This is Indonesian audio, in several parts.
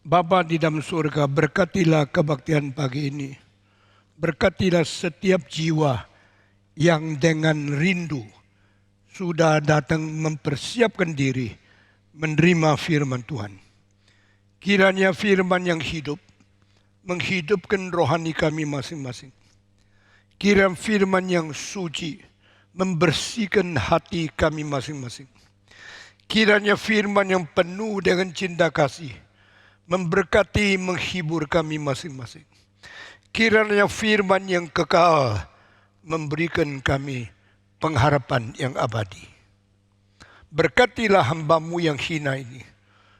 Bapa di dalam surga, berkatilah kebaktian pagi ini. Berkatilah setiap jiwa yang dengan rindu sudah datang mempersiapkan diri menerima firman Tuhan. Kiranya firman yang hidup menghidupkan rohani kami masing-masing. Kiranya firman yang suci membersihkan hati kami masing-masing. Kiranya firman yang penuh dengan cinta kasih memberkati, menghibur kami masing-masing. Kiranya firman yang kekal memberikan kami pengharapan yang abadi. Berkatilah hamba-Mu yang hina ini,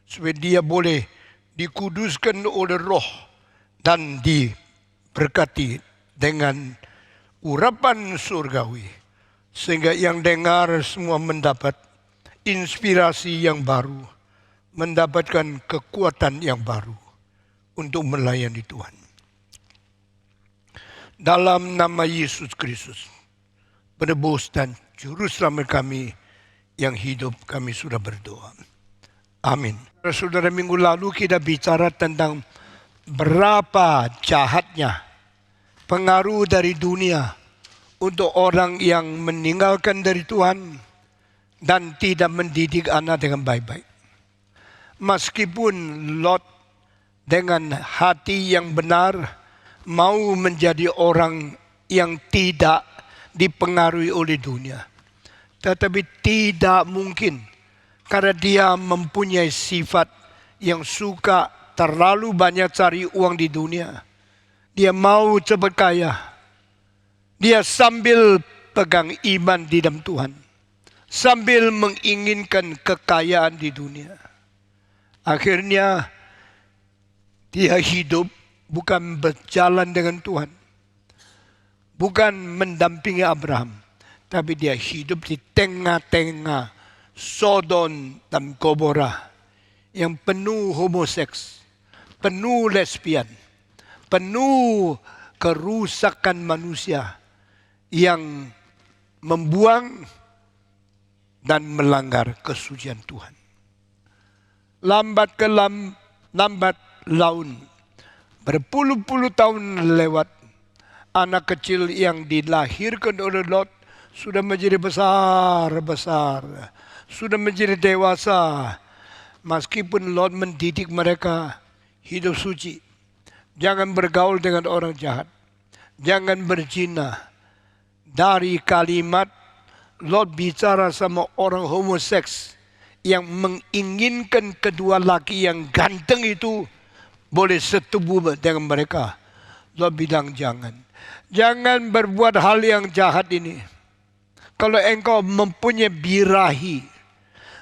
supaya dia boleh dikuduskan oleh Roh dan diberkati dengan urapan surgawi, sehingga yang dengar semua mendapat inspirasi yang baru, mendapatkan kekuatan yang baru untuk melayani Tuhan. Dalam nama Yesus Kristus, penebus dan juru selamat kami yang hidup, kami sudah berdoa. Amin. Saudara, minggu lalu kita bicara tentang berapa jahatnya pengaruh dari dunia untuk orang yang meninggalkan dari Tuhan dan tidak mendidik anak dengan baik-baik. Meskipun Lot dengan hati yang benar mau menjadi orang yang tidak dipengaruhi oleh dunia, tetapi tidak mungkin karena dia mempunyai sifat yang suka terlalu banyak cari uang di dunia. Dia mau cepat kaya. Dia sambil pegang iman di dalam Tuhan, sambil menginginkan kekayaan di dunia. Akhirnya dia hidup bukan berjalan dengan Tuhan, bukan mendampingi Abraham, tapi dia hidup di tengah-tengah Sodom dan Gomora yang penuh homoseks, penuh lesbian, penuh kerusakan manusia yang membuang dan melanggar kesucian Tuhan. Lambat laun, berpuluh-puluh tahun lewat, anak kecil yang dilahirkan oleh Lot sudah menjadi besar, sudah menjadi dewasa. Meskipun Lot mendidik mereka hidup suci, jangan bergaul dengan orang jahat, jangan berzina. Dari kalimat Lot bicara sama orang homoseks yang menginginkan kedua laki yang ganteng itu boleh setubuh dengan mereka. Lot bilang jangan berbuat hal yang jahat ini. Kalau engkau mempunyai birahi,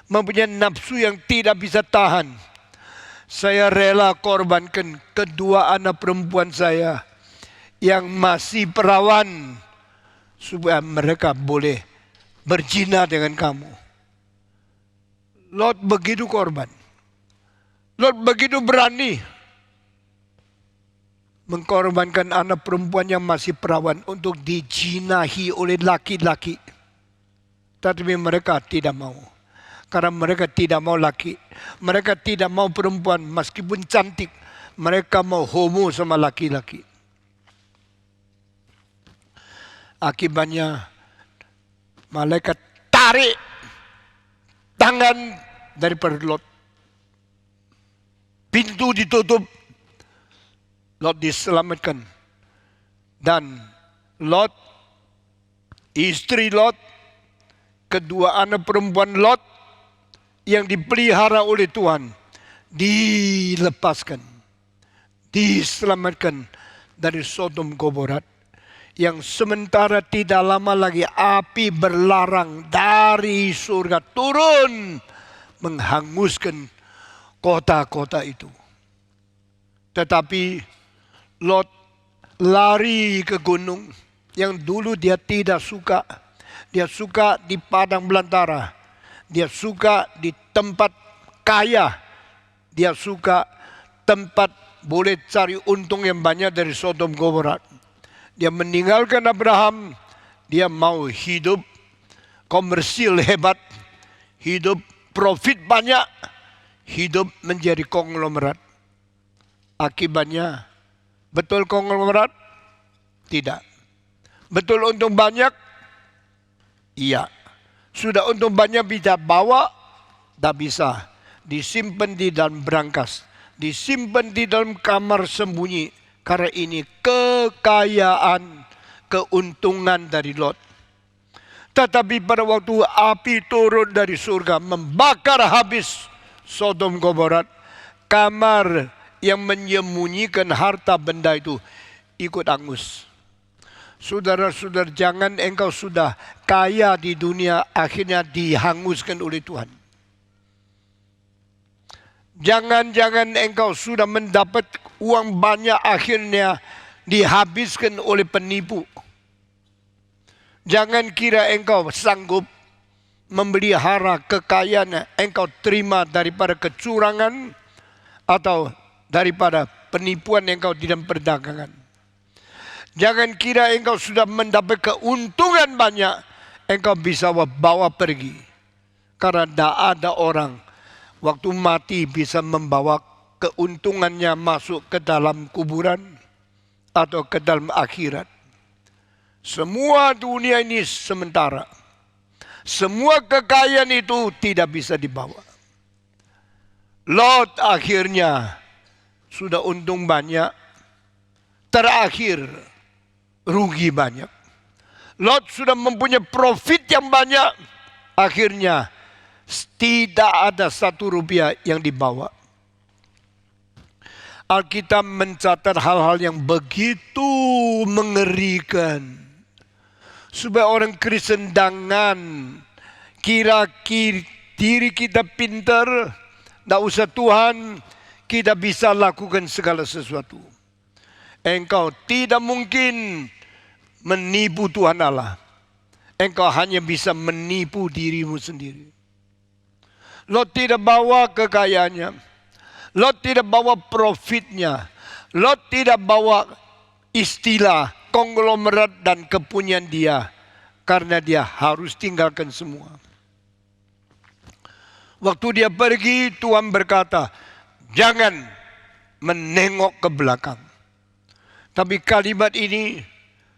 mempunyai nafsu yang tidak bisa tahan, saya rela korbankan kedua anak perempuan saya yang masih perawan supaya mereka boleh berzina dengan kamu. Lot begitu korban. Lot begitu berani mengkorbankan anak perempuan yang masih perawan untuk dijinahi oleh laki-laki. Tetapi mereka tidak mau. Karena mereka tidak mau laki. Mereka tidak mau perempuan meskipun cantik. Mereka mau homo sama laki-laki. Akibatnya malaikat tarik tangan daripada Lot. Pintu ditutup. Lot diselamatkan. Dan Lot, istri Lot, kedua anak perempuan Lot yang dipelihara oleh Tuhan dilepaskan, diselamatkan dari Sodom Gomora, yang sementara tidak lama lagi api berlarang dari surga turun menghanguskan kota-kota itu. Tetapi Lot lari ke gunung yang dulu dia tidak suka. Dia suka di padang belantara. Dia suka di tempat kaya. Dia suka tempat boleh cari untung yang banyak dari Sodom Gomora. Dia meninggalkan Abraham. Dia mau hidup komersil hebat, hidup profit banyak, hidup menjadi konglomerat. Akibatnya, betul konglomerat? Tidak. Betul untung banyak? Iya. Sudah untung banyak bisa bawa? Tak bisa. Disimpan di dalam berangkas. Disimpan di dalam kamar sembunyi. Karena ini kekayaan, keuntungan dari Lot. Tetapi pada waktu api turun dari surga membakar habis Sodom Gomora, kamar yang menyembunyikan harta benda itu ikut hangus. Saudara-saudara, jangan engkau sudah kaya di dunia akhirnya dihanguskan oleh Tuhan. Jangan-jangan engkau sudah mendapat uang banyak akhirnya dihabiskan oleh penipu. Jangan kira engkau sanggup memelihara kekayaan engkau terima daripada kecurangan atau daripada penipuan engkau di dalam perdagangan. Jangan kira engkau sudah mendapat keuntungan banyak, engkau bisa bawa pergi. Karena tidak ada orang waktu mati bisa membawa keuntungannya masuk ke dalam kuburan atau ke dalam akhirat. Semua dunia ini sementara. Semua kekayaan itu tidak bisa dibawa. Lot akhirnya sudah untung banyak, terakhir rugi banyak. Lot sudah mempunyai profit yang banyak, akhirnya tidak ada satu rupiah yang dibawa. Alkitab mencatat hal-hal yang begitu mengerikan. Supaya orang Kristen jangan kira diri kita pintar, tidak usah Tuhan, kita bisa lakukan segala sesuatu. Engkau tidak mungkin menipu Tuhan Allah. Engkau hanya bisa menipu dirimu sendiri. Lot tidak bawa kekayaannya. Lot tidak bawa profitnya. Lot tidak bawa istilah konglomerat dan kepunyaan dia. Karena dia harus tinggalkan semua. Waktu dia pergi, Tuhan berkata, jangan menengok ke belakang. Tapi kalimat ini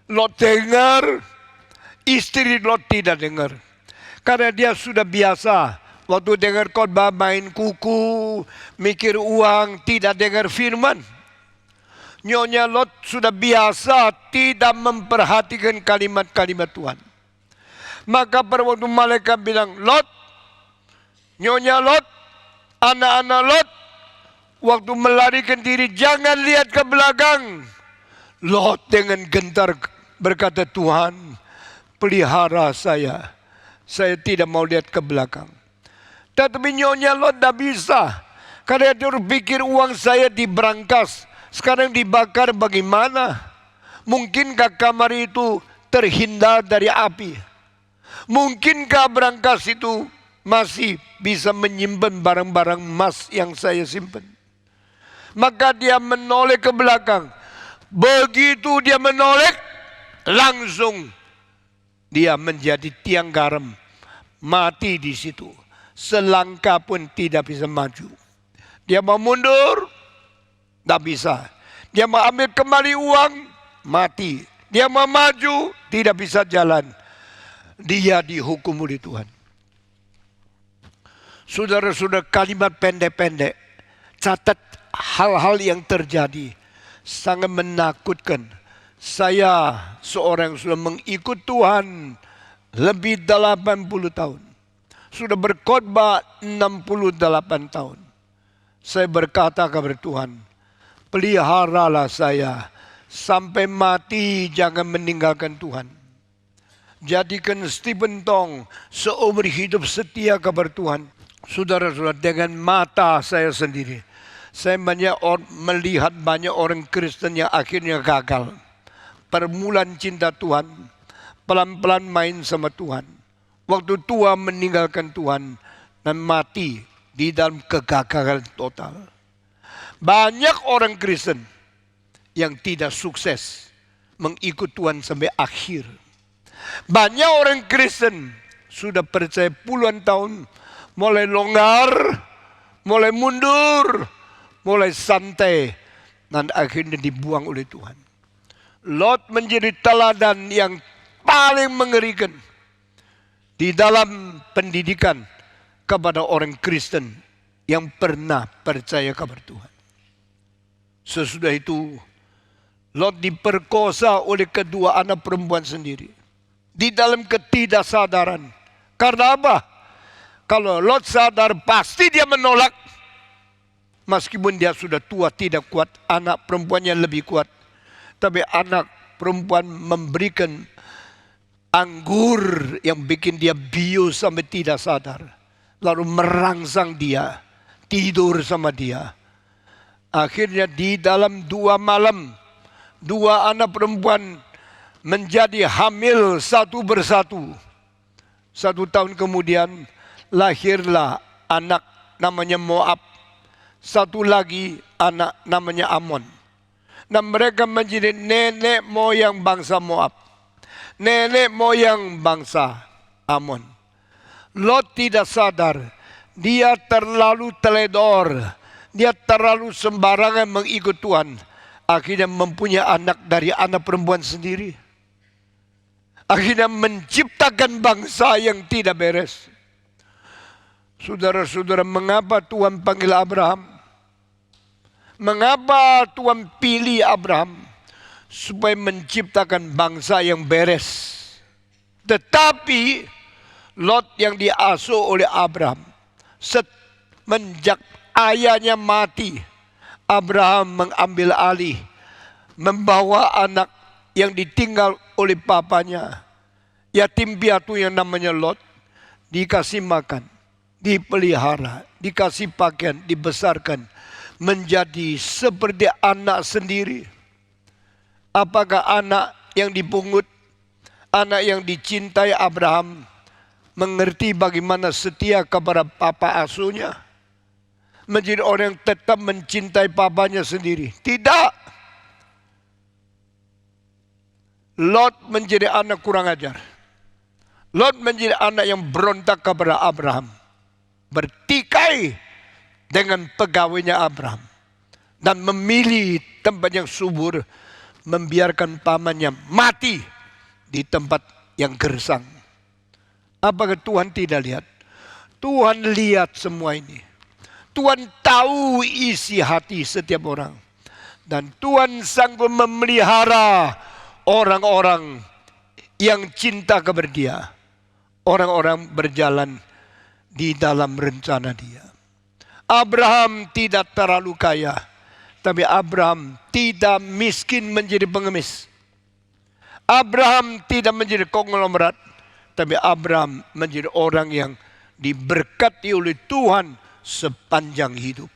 Lot dengar, istri Lot tidak dengar. Karena dia sudah biasa. Waktu dengar khotbah main kuku, mikir uang, tidak dengar firman. Nyonya Lot sudah biasa tidak memperhatikan kalimat-kalimat Tuhan. Maka pada waktu malaikat bilang, Lot, Nyonya Lot, anak-anak Lot, waktu melarikan diri jangan lihat ke belakang. Lot dengan gentar berkata, Tuhan, pelihara saya tidak mau lihat ke belakang. Tetapi Nyonya Lot tidak bisa. Karena dia berpikir uang saya diberangkas, sekarang dibakar bagaimana? Mungkinkah kamar itu terhindar dari api? Mungkinkah berangkas itu masih bisa menyimpan barang-barang emas yang saya simpan? Maka dia menoleh ke belakang. Begitu dia menoleh, langsung dia menjadi tiang garam. Mati di situ. Selangkah pun tidak bisa maju. Dia mau mundur, tidak bisa. Dia mau ambil kembali uang, mati. Dia mau maju, tidak bisa jalan. Dia dihukum oleh Tuhan. Saudara-saudara, kalimat pendek-pendek. Catat hal-hal yang terjadi. Sangat menakutkan. Saya seorang yang sudah mengikut Tuhan lebih 80 tahun. Sudah berkhotbah 68 tahun. Saya berkata kepada Tuhan, peliharalah saya sampai mati, jangan meninggalkan Tuhan. Jadikan Stephen Tong seumur hidup setia kepada Tuhan. Saudara-saudara, dengan mata saya sendiri, saya melihat banyak orang Kristen yang akhirnya gagal. Permulaan cinta Tuhan, pelan-pelan main sama Tuhan. Waktu tua meninggalkan Tuhan dan mati di dalam kegagalan total. Banyak orang Kristen yang tidak sukses mengikut Tuhan sampai akhir. Banyak orang Kristen sudah percaya puluhan tahun, mulai longgar, mulai mundur, mulai santai, dan akhirnya dibuang oleh Tuhan. Lot menjadi teladan yang paling mengerikan di dalam pendidikan kepada orang Kristen yang pernah percaya kabar Tuhan. Sesudah itu, Lot diperkosa oleh kedua anak perempuan sendiri. Di dalam ketidaksadaran. Karena apa? Kalau Lot sadar, pasti dia menolak. Meskipun dia sudah tua, tidak kuat. Anak perempuannya lebih kuat. Tapi anak perempuan memberikan anggur yang bikin dia bius sampai tidak sadar. Lalu merangsang dia, tidur sama dia. Akhirnya di dalam 2 malam, 2 anak perempuan menjadi hamil satu persatu. 1 tahun kemudian lahirlah anak namanya Moab. Satu lagi anak namanya Amon. Dan mereka menjadi nenek moyang bangsa Moab. Nenek moyang bangsa Amon. Lot tidak sadar. Dia terlalu teledor. Dia terlalu sembarangan mengikut Tuhan. Akhirnya mempunyai anak dari anak perempuan sendiri. Akhirnya menciptakan bangsa yang tidak beres. Saudara-saudara, mengapa Tuhan panggil Abraham? Mengapa Tuhan pilih Abraham? Supaya menciptakan bangsa yang beres. Tetapi Lot yang diasuh oleh Abraham, semenjak ayahnya mati, Abraham mengambil alih, membawa anak yang ditinggal oleh papanya, yatim piatu yang namanya Lot, dikasih makan, dipelihara, dikasih pakaian, dibesarkan, menjadi seperti anak sendiri. Apakah anak yang dipungut, anak yang dicintai Abraham, mengerti bagaimana setia kepada papa asuhnya? Menjadi orang yang tetap mencintai papanya sendiri? Tidak. Lot menjadi anak kurang ajar. Lot menjadi anak yang berontak kepada Abraham. Bertikai dengan pegawainya Abraham. Dan memilih tempat yang subur, membiarkan pamannya mati di tempat yang gersang. Apakah Tuhan tidak lihat? Tuhan lihat semua ini. Tuhan tahu isi hati setiap orang. Dan Tuhan sanggup memelihara orang-orang yang cinta kepada Dia. Orang-orang berjalan di dalam rencana Dia. Abraham tidak terlalu kaya, tapi Abraham tidak miskin menjadi pengemis. Abraham tidak menjadi konglomerat, tapi Abraham menjadi orang yang diberkati oleh Tuhan sepanjang hidup.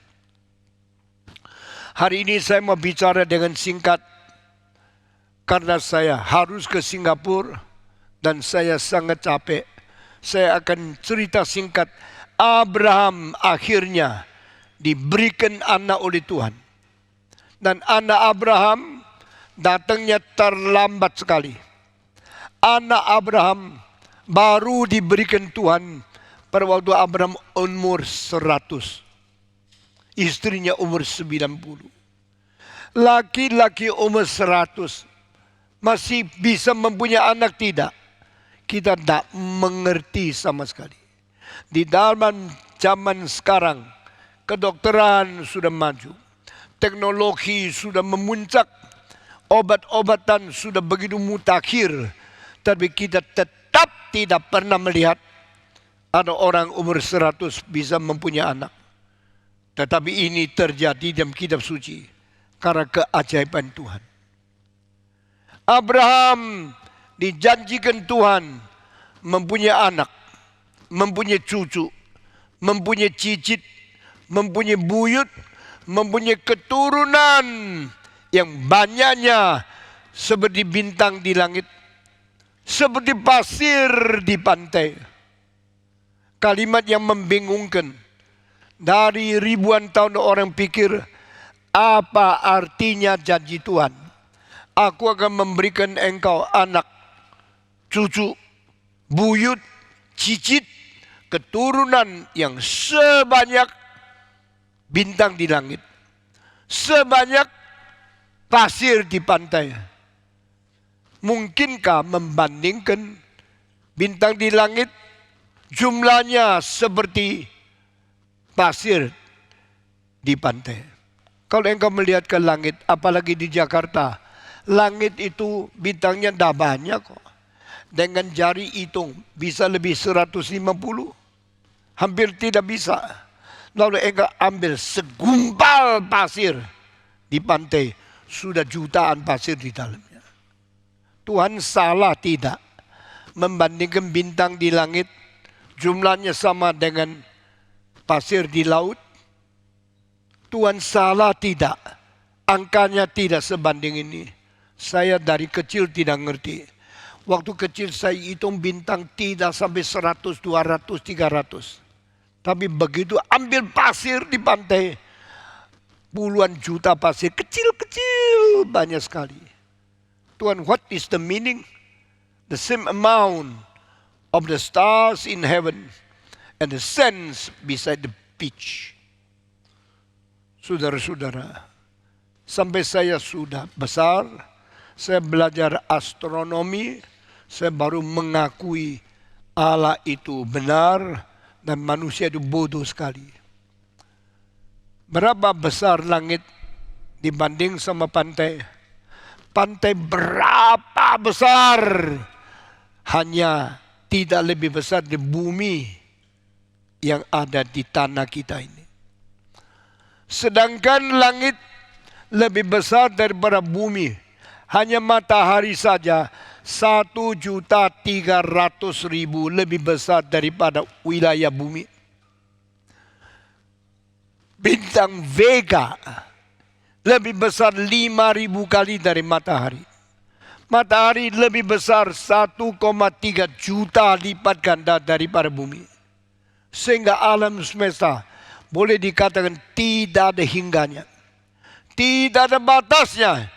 Hari ini saya mau bicara dengan singkat, karena saya harus ke Singapura dan saya sangat capek. Saya akan cerita singkat. Abraham akhirnya diberikan anak oleh Tuhan. Dan anak Abraham datangnya terlambat sekali. Anak Abraham baru diberikan Tuhan pada waktu Abraham umur 100. Istrinya umur 90. Laki-laki umur 100 masih bisa mempunyai anak tidak? Kita tidak mengerti sama sekali. Di dalam zaman sekarang, kedokteran sudah maju. Teknologi sudah memuncak. Obat-obatan sudah begitu mutakhir. Tapi kita tetap tidak pernah melihat ada orang umur 100 bisa mempunyai anak. Tetapi ini terjadi dalam kitab suci karena keajaiban Tuhan. Abraham dijanjikan Tuhan mempunyai anak, mempunyai cucu, mempunyai cicit, mempunyai buyut, mempunyai keturunan yang banyaknya seperti bintang di langit, seperti pasir di pantai. Kalimat yang membingungkan. Dari ribuan tahun orang pikir, apa artinya janji Tuhan? Aku akan memberikan engkau anak, cucu, buyut, cicit, keturunan yang sebanyak bintang di langit, sebanyak pasir di pantai. Mungkinkah membandingkan bintang di langit jumlahnya seperti pasir di pantai? Kalau engkau melihat ke langit, apalagi di Jakarta, langit itu bintangnya dah banyak kok. Dengan jari hitung bisa lebih 150, hampir tidak bisa. Lalu engkau ambil segumpal pasir di pantai, sudah jutaan pasir di dalamnya. Tuhan salah tidak membandingkan bintang di langit jumlahnya sama dengan pasir di laut? Tuhan salah tidak, angkanya tidak sebanding ini. Saya dari kecil tidak ngerti. Waktu kecil saya hitung bintang tidak sampai 100, 200, 300. Tapi begitu ambil pasir di pantai, puluhan juta pasir, kecil-kecil banyak sekali. Tuhan, what is the meaning? The same amount of the stars in heaven and the sands beside the beach. Saudara-saudara, sampai saya sudah besar, saya belajar astronomi, saya baru mengakui Allah itu benar dan manusia itu bodoh sekali. Berapa besar langit dibanding sama pantai? Pantai berapa besar? Hanya tidak lebih besar di bumi yang ada di tanah kita ini. Sedangkan langit lebih besar daripada bumi. Hanya matahari saja 1.300.000 lebih besar daripada wilayah bumi. Bintang Vega lebih besar 5.000 kali dari matahari. Matahari lebih besar 1,3 juta lipat ganda daripada bumi. Sehingga alam semesta boleh dikatakan tidak ada hingganya. Tidak ada batasnya.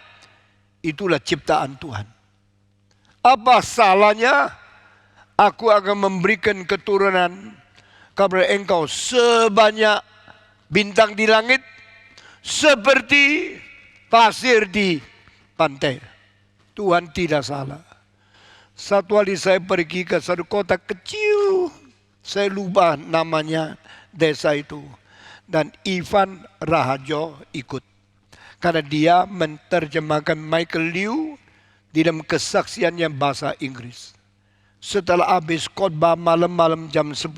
Itulah ciptaan Tuhan. Apa salahnya aku akan memberikan keturunan kepada engkau sebanyak bintang di langit, seperti pasir di pantai. Tuhan tidak salah. Satu kali saya pergi ke satu kota kecil, saya lupa namanya desa itu. Dan Ivan Rahajo ikut. Karena dia menerjemahkan Michael Liu di dalam kesaksiannya bahasa Inggris. Setelah habis khotbah malam-malam jam 10,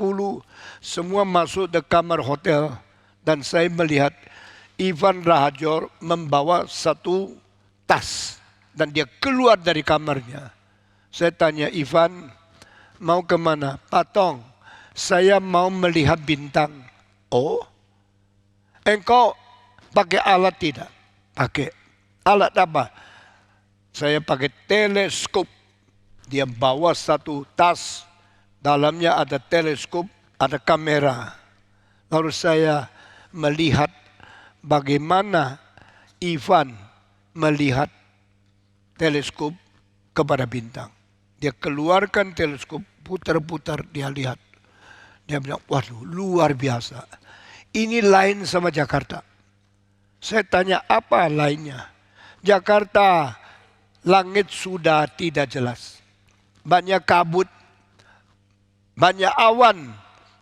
semua masuk ke kamar hotel. Dan saya melihat Ivan Rahajo membawa satu tas. Dan dia keluar dari kamarnya. Saya tanya, Ivan, mau kemana? Pak Tong, saya mau melihat bintang. Oh, engkau pakai alat tidak? Pakai. Alat apa? Saya pakai teleskop. Dia bawa satu tas. Dalamnya ada teleskop, ada kamera. Lalu saya melihat bagaimana Ivan melihat teleskop kepada bintang. Dia keluarkan teleskop, putar-putar, dia lihat. Dia bilang, waduh, luar biasa. Ini lain sama Jakarta. Saya tanya, apa lainnya? Jakarta, langit sudah tidak jelas. Banyak kabut, banyak awan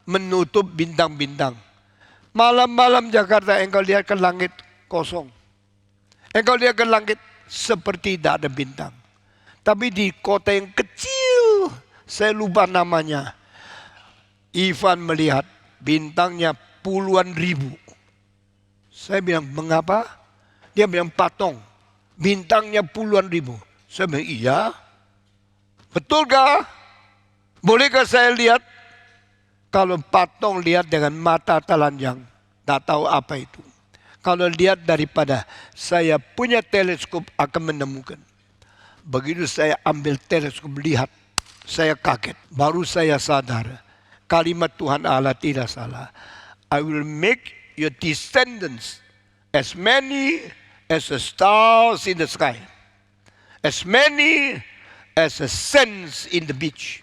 menutup bintang-bintang. Malam-malam Jakarta, engkau lihat ke langit kosong. Engkau lihat ke langit seperti tidak ada bintang. Tapi di kota yang kecil, saya lupa namanya, Ivan melihat bintangnya puluhan ribu. Saya bilang, mengapa? Dia bilang, Patong, bintangnya puluhan ribu. Saya bilang, iya. Betulkah? Bolehkah saya lihat? Kalau Patong lihat dengan mata telanjang, tak tahu apa itu. Kalau lihat daripada saya punya teleskop akan menemukan. Begitu saya ambil teleskop lihat, saya kaget. Baru saya sadar, kalimat Tuhan Allah tidak salah. I will make your descendants as many as the stars in the sky, as many as the sands in the beach.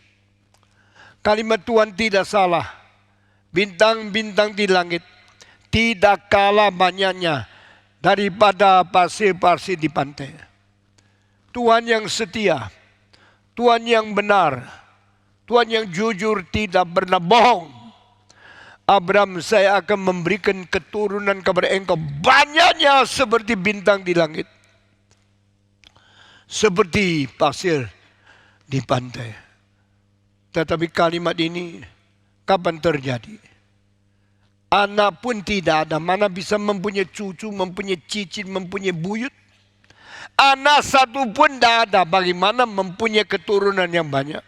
Kalimat Tuhan tidak salah. Bintang-bintang di langit tidak kalah banyaknya daripada pasir-pasir di pantai. Tuhan yang setia, Tuhan yang benar, Tuhan yang jujur, tidak pernah bohong. Abraham, saya akan memberikan keturunan kepada engkau banyaknya seperti bintang di langit, seperti pasir di pantai. Tetapi kalimat ini kapan terjadi? Anak pun tidak ada. Mana bisa mempunyai cucu, mempunyai cicit, mempunyai buyut? Anak satu pun tidak ada. Bagaimana mempunyai keturunan yang banyak?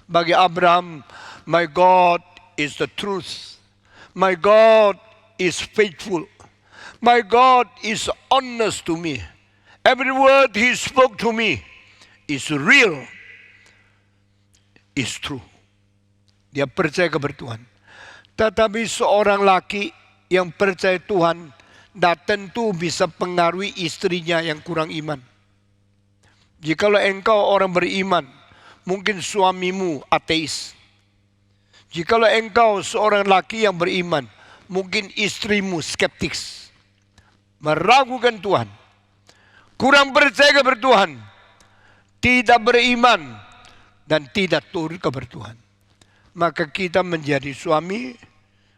Bagi Abraham, my God is the truth. My God is faithful. My God is honest to me. Every word He spoke to me is real, is true. Dia percaya kepada Tuhan. Tetapi seorang laki yang percaya Tuhan tidak tentu bisa pengaruhi istrinya yang kurang iman. Jikalau engkau orang beriman, mungkin suamimu ateis. Jikalau engkau seorang laki yang beriman, mungkin istrimu skeptis, meragukan Tuhan, kurang percaya kepada Tuhan, tidak beriman, dan tidak turut kepada Tuhan. Maka kita menjadi suami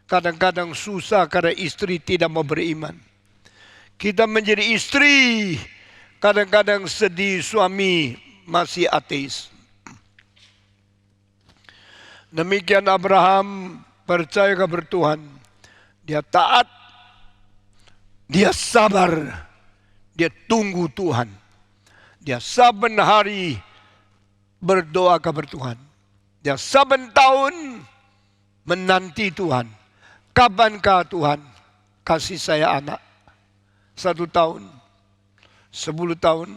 kadang-kadang susah karena istri tidak mau beriman. Kita menjadi istri kadang-kadang sedih suami masih ateis. Demikian Abraham percaya kepada Tuhan. Dia taat, dia sabar, dia tunggu Tuhan. Dia saben hari berdoa kepada Tuhan. Dia saben tahun menanti Tuhan. Kapankah Tuhan kasih saya anak? 1 tahun, 10 tahun,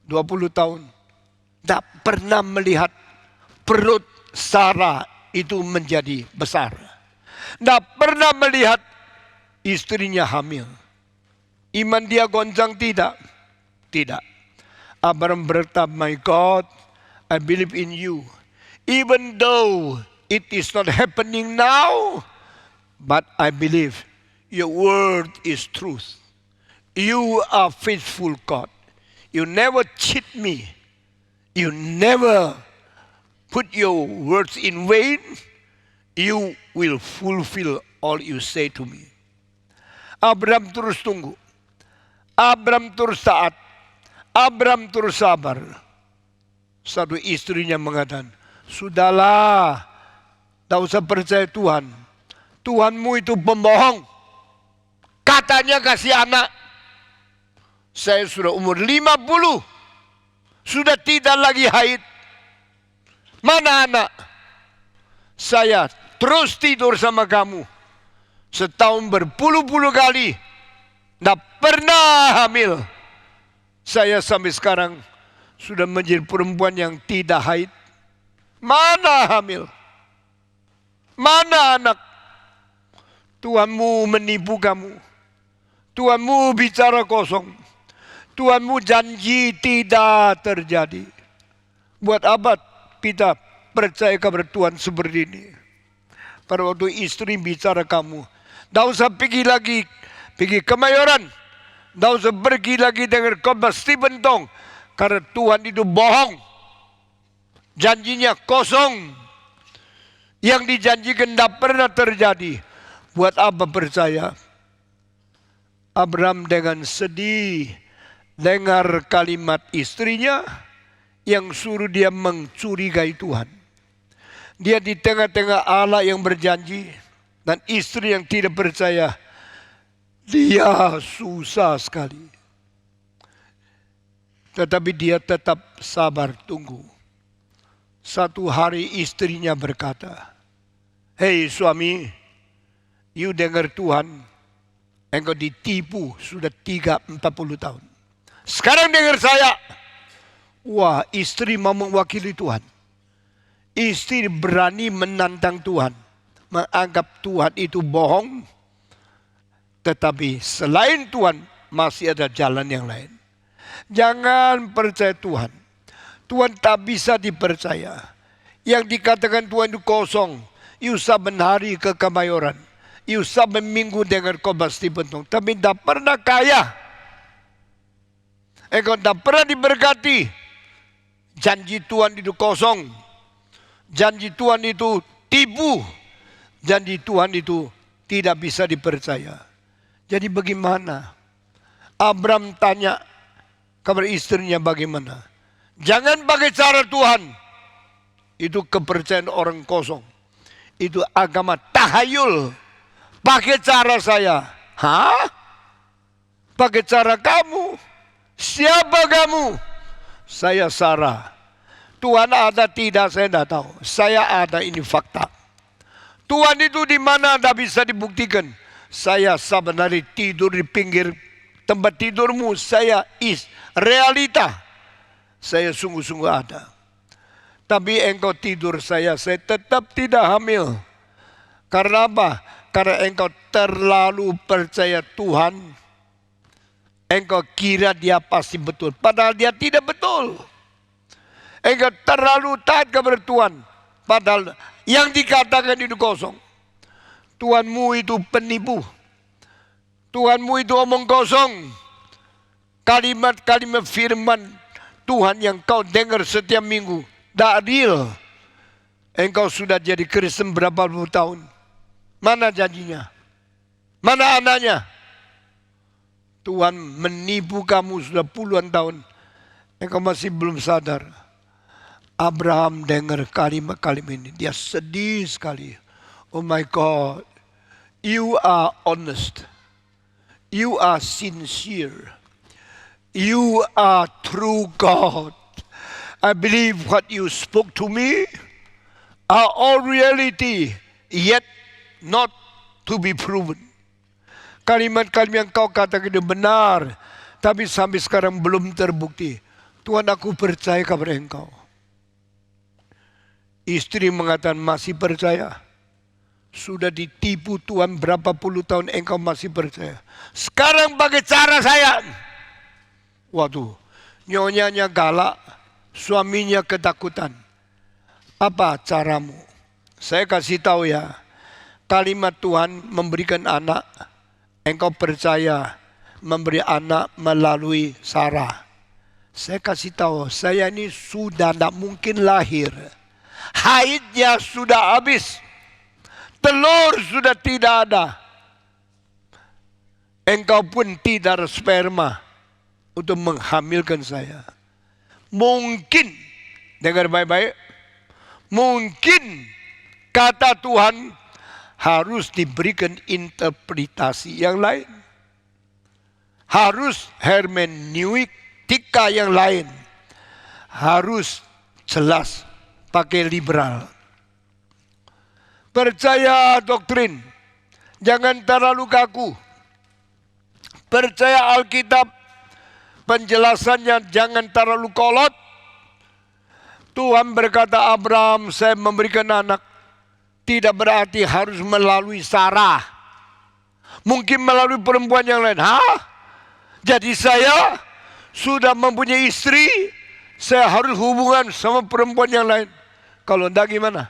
20 tahun. Tidak pernah melihat perut Sarah itu menjadi besar. Tidak pernah melihat istrinya hamil. Iman dia goncang tidak? Tidak. Abraham berkata, my God, I believe in you. Even though it is not happening now, but I believe your word is truth. You are faithful God. You never cheat me. You never put your words in vain. You will fulfill all you say to me. Abraham terus tunggu. Abraham terus taat. Abraham terus sabar. Satu istrinya mengatakan, sudahlah, tak usah percaya Tuhan. Tuhanmu itu pembohong. Katanya kasih anak. Saya sudah umur 50. Sudah tidak lagi haid. Mana anak? Saya terus tidur sama kamu. Setahun berpuluh-puluh kali. Tidak pernah hamil. Saya sampai sekarang sudah menjadi perempuan yang tidak haid. Mana hamil? Mana anak? Tuhanmu menipu kamu. Tuhanmu bicara kosong. Tuhanmu janji tidak terjadi. Buat apa kita percaya kepada Tuhan seperti ini? Pada waktu istri bicara kamu, tidak usah pergi lagi, pergi Kemayoran. Tidak usah pergi lagi dengan khotbah Stephen Tong. Karena Tuhan itu bohong. Janjinya kosong. Yang dijanjikan tidak pernah terjadi. Buat apa percaya? Abraham dengan sedih dengar kalimat istrinya yang suruh dia mencurigai Tuhan. Dia di tengah-tengah Allah yang berjanji dan istri yang tidak percaya. Dia susah sekali. Tetapi dia tetap sabar tunggu. Satu hari istrinya berkata, hei suami, you dengar Tuhan, engkau ditipu sudah 30-40 tahun. Sekarang dengar saya. Wah, istri mau mewakili Tuhan. Istri berani menantang Tuhan. Menganggap Tuhan itu bohong. Tetapi selain Tuhan, masih ada jalan yang lain. Jangan percaya Tuhan. Tuhan tak bisa dipercaya. Yang dikatakan Tuhan itu kosong. You saben hari ke Kemayoran. You sampai minggu dengar khotbah Stephen Tong, tapi tidak pernah kaya. Engkau tidak pernah diberkati. Janji Tuhan itu kosong. Janji Tuhan itu tipu. Janji Tuhan itu tidak bisa dipercaya. Jadi bagaimana? Abraham tanya kepada istrinya bagaimana? Jangan pakai cara Tuhan. Itu kepercayaan orang kosong. Itu agama tahayul. Pakai cara saya. Hah? Pakai cara kamu? Siapa kamu? Saya Sarah. Tuhan ada tidak, saya tidak tahu. Saya ada, ini fakta. Tuhan itu di mana tidak bisa dibuktikan. Saya sebenarnya tidur di pinggir tempat tidurmu. Saya realita. Saya sungguh-sungguh ada. Tapi engkau tidur saya tetap tidak hamil. Karena apa? Karena engkau terlalu percaya Tuhan. Engkau kira dia pasti betul. Padahal dia tidak betul. Engkau terlalu taat kepada Tuhan. Padahal yang dikatakan itu kosong. Tuhanmu itu penipu. Tuhanmu itu omong kosong. Kalimat-kalimat firman Tuhan yang kau dengar setiap minggu. Tidak real. Engkau sudah jadi Kristen berapa puluh tahun. Mana janjinya? Mana anaknya? Tuhan menipu kamu sudah puluhan tahun. Engkau masih belum sadar. Abraham dengar kalimat-kalimat ini. Dia sedih sekali. Oh my God. You are honest. You are sincere. You are true God. I believe what you spoke to me are all reality, yet not to be proven. Kalimat-kalimat yang kau katakan itu benar, tapi sampai sekarang belum terbukti. Tuhan, aku percaya kepada engkau. Istri mengatakan masih percaya. Sudah ditipu Tuhan berapa puluh tahun engkau masih percaya. Sekarang pakai cara saya. Waduh, nyonyanya galak. Suaminya ketakutan. Apa caramu? Saya kasih tahu ya. Kalimat Tuhan memberikan anak. Engkau percaya memberi anak melalui Sarah. Saya kasih tahu. Saya ini sudah tidak mungkin lahir. Haidnya sudah habis. Telur sudah tidak ada. Engkau pun tidak ada sperma untuk menghamilkan saya. Mungkin, dengar baik-baik, mungkin kata Tuhan harus diberikan interpretasi yang lain. Harus hermeneutika yang lain. Harus jelas, pakai liberal. Percaya doktrin, jangan terlalu kaku. Percaya Alkitab, penjelasannya jangan terlalu kolot. Tuhan berkata Abraham, saya memberikan anak. Tidak berarti harus melalui Sarah. Mungkin melalui perempuan yang lain. Hah? Jadi saya sudah mempunyai istri, saya harus hubungan sama perempuan yang lain. Kalau enggak gimana?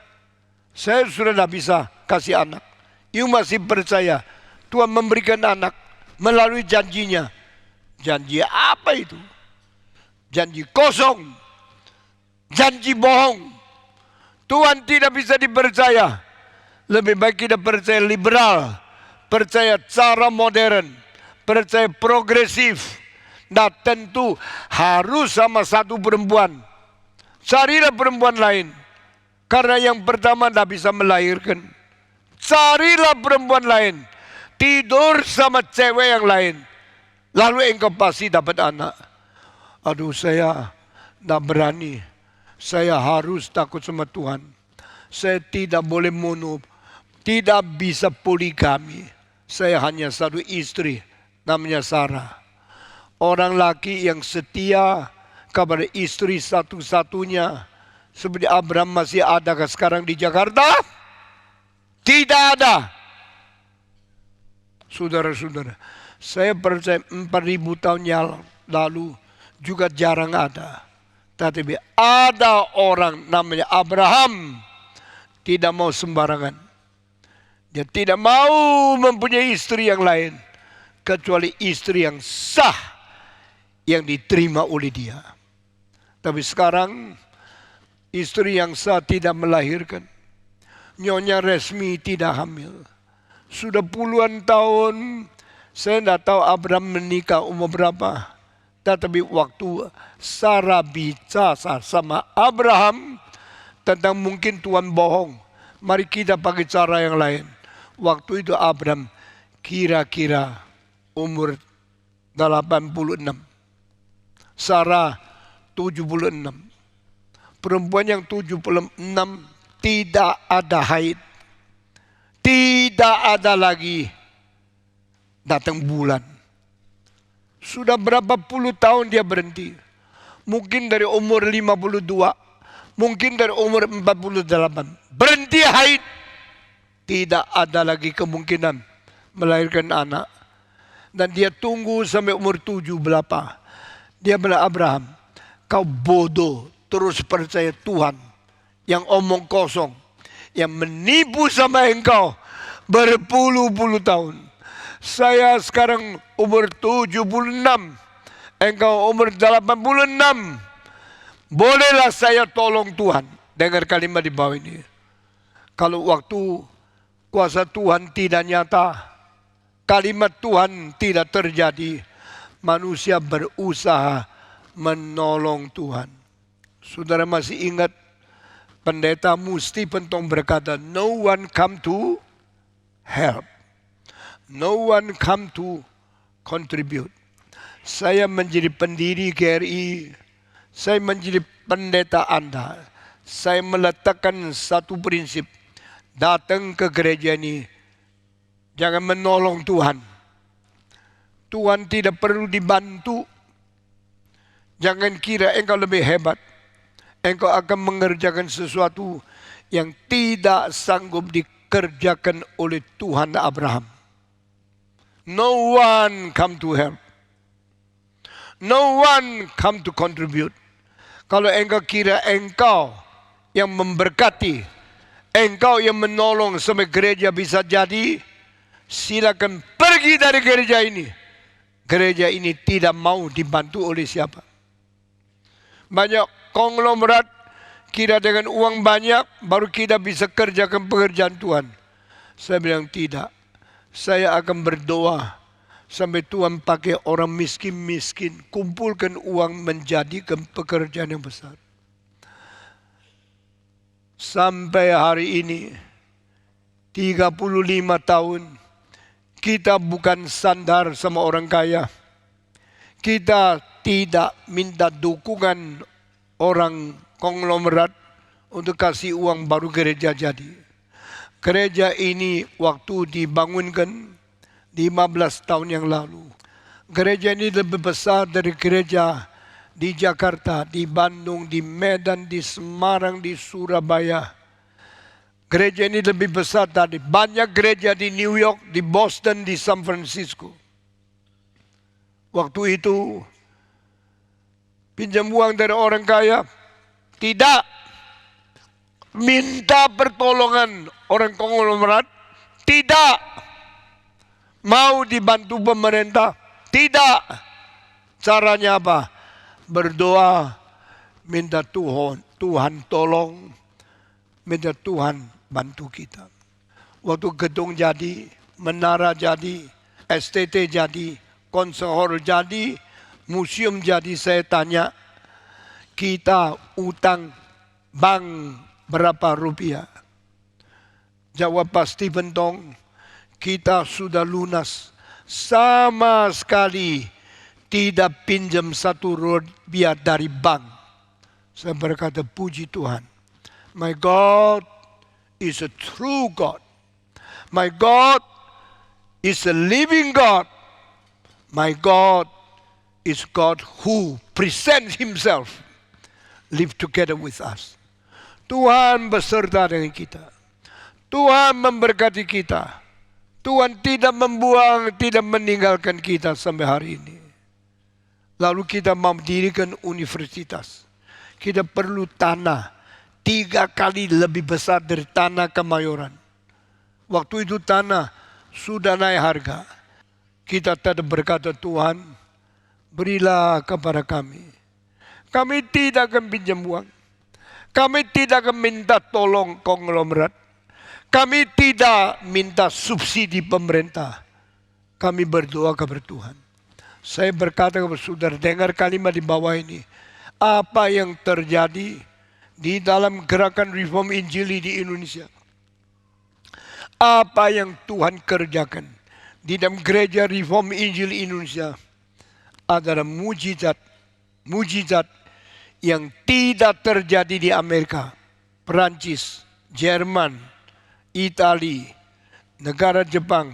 Saya sudah tidak bisa kasih anak. You masih percaya Tuhan memberikan anak melalui janjinya. Janji apa itu? Janji kosong. Janji bohong. Tuhan tidak bisa dipercaya. Lebih baik kita percaya liberal. Percaya cara modern. Percaya progresif. Nah tentu harus sama satu perempuan. Carilah perempuan lain. Karena yang pertama tidak bisa melahirkan. Carilah perempuan lain. Tidur sama cewek yang lain. Lalu engkau pasti dapat anak. Aduh, saya tidak berani. Saya harus takut sama Tuhan. Saya tidak boleh mono. Tidak bisa poligami. Saya hanya satu istri. Namanya Sarah. Orang laki yang setia kepada istri satu-satunya. Seperti Abraham masih adakah sekarang di Jakarta? Tidak ada. Saudara-saudara. Saya percaya 4.000 tahun yang lalu juga jarang ada. Tetapi ada orang namanya Abraham tidak mau sembarangan. Dia tidak mau mempunyai istri yang lain kecuali istri yang sah yang diterima oleh dia. Tapi sekarang istri yang sah tidak melahirkan. Nyonya resmi tidak hamil. Sudah puluhan tahun saya tidak tahu Abraham menikah umur berapa. Tetapi waktu Sarah bicara sama Abraham tentang mungkin Tuhan bohong, mari kita pakai cara yang lain. Waktu itu Abraham kira-kira umur 86. Sarah 76. Perempuan yang 76 tidak ada haid. Tidak ada lagi datang bulan. Sudah berapa puluh tahun dia berhenti. Mungkin dari umur 52. Mungkin dari umur 48. Berhenti haid. Tidak ada lagi kemungkinan melahirkan anak. Dan dia tunggu sampai umur 7 berapa. Dia bilang, Abraham, kau bodoh terus percaya Tuhan yang omong kosong, yang menipu sama engkau berpuluh-puluh tahun. Saya sekarang umur 76, engkau umur 86. Bolehlah saya tolong Tuhan. Dengar kalimat di bawah ini. Kalau waktu kuasa Tuhan tidak nyata, kalimat Tuhan tidak terjadi, manusia berusaha menolong Tuhan. Saudara masih ingat pendeta Musti Pentong berkata, no one come to help. No one come to contribute. Saya menjadi pendiri GRI, saya menjadi pendeta Anda. Saya meletakkan satu prinsip, datang ke gereja ini, jangan menolong Tuhan. Tuhan tidak perlu dibantu. Jangan kira engkau lebih hebat. Engkau akan mengerjakan sesuatu yang tidak sanggup dikerjakan oleh Tuhan Abraham. No one come to help. No one come to contribute. Kalau engkau kira engkau yang memberkati, engkau yang menolong sampai gereja bisa jadi, silakan pergi dari gereja ini. Gereja ini tidak mau dibantu oleh siapa. Banyak konglomerat kira dengan uang banyak baru kita bisa kerjakan pekerjaan Tuhan. Saya bilang tidak. Saya akan berdoa sampai Tuhan pakai orang miskin-miskin, kumpulkan uang menjadikan pekerjaan yang besar. Sampai hari ini 35 tahun kita bukan sandar sama orang kaya. Kita tidak minta dukungan orang konglomerat untuk kasih uang baru gereja jadi. Gereja ini waktu dibangunkan 15 tahun yang lalu. Gereja ini lebih besar dari gereja di Jakarta, di Bandung, di Medan, di Semarang, di Surabaya. Gereja ini lebih besar dari banyak gereja di New York, di Boston, di San Francisco. Waktu itu pinjam uang dari orang kaya? Tidak. Minta pertolongan orang konglomerat? Tidak. Mau dibantu pemerintah? Tidak. Caranya apa? Berdoa, minta Tuhan tolong, minta Tuhan bantu kita. Waktu gedung jadi, menara jadi, STT jadi, konser hall jadi, museum jadi, saya tanya, kita utang bank berapa rupiah? Jawab pasti Pentong, kita sudah lunas. Sama sekali tidak pinjam satu rupiah dari bank. Saya berkata, puji Tuhan. My God is a true God. My God is a living God. My God is God who presents Himself, live together with us. Tuhan beserta dengan kita. Tuhan memberkati kita. Tuhan tidak membuang, tidak meninggalkan kita sampai hari ini. Lalu kita mau mendirikan universitas. Kita perlu tanah 3 kali lebih besar dari tanah Kemayoran. Waktu itu tanah sudah naik harga. Kita tetap berkata, Tuhan, berilah kepada kami. Kami tidak akan pinjam uang. Kami tidak akan minta tolong konglomerat. Kami tidak minta subsidi pemerintah. Kami berdoa kepada Tuhan. Saya berkata kepada saudara, dengar kalimat di bawah ini. Apa yang terjadi di dalam gerakan reform Injili di Indonesia? Apa yang Tuhan kerjakan di dalam gereja reform Injili Indonesia adalah mujizat yang tidak terjadi di Amerika, Perancis, Jerman, Italia, negara Jepang,